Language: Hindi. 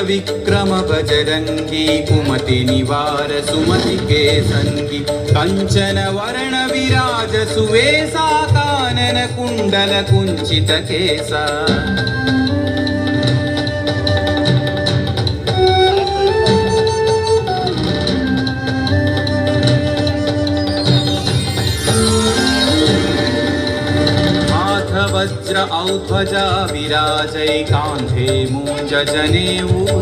विक्रम बजरंगी कुमति निवार सुमति के संगी कंचन वर्ण विराज सुवेशा कानन कुंडल कुंचित केसा वज्र औध्वजा विराजै कांधे मूंज जनेऊ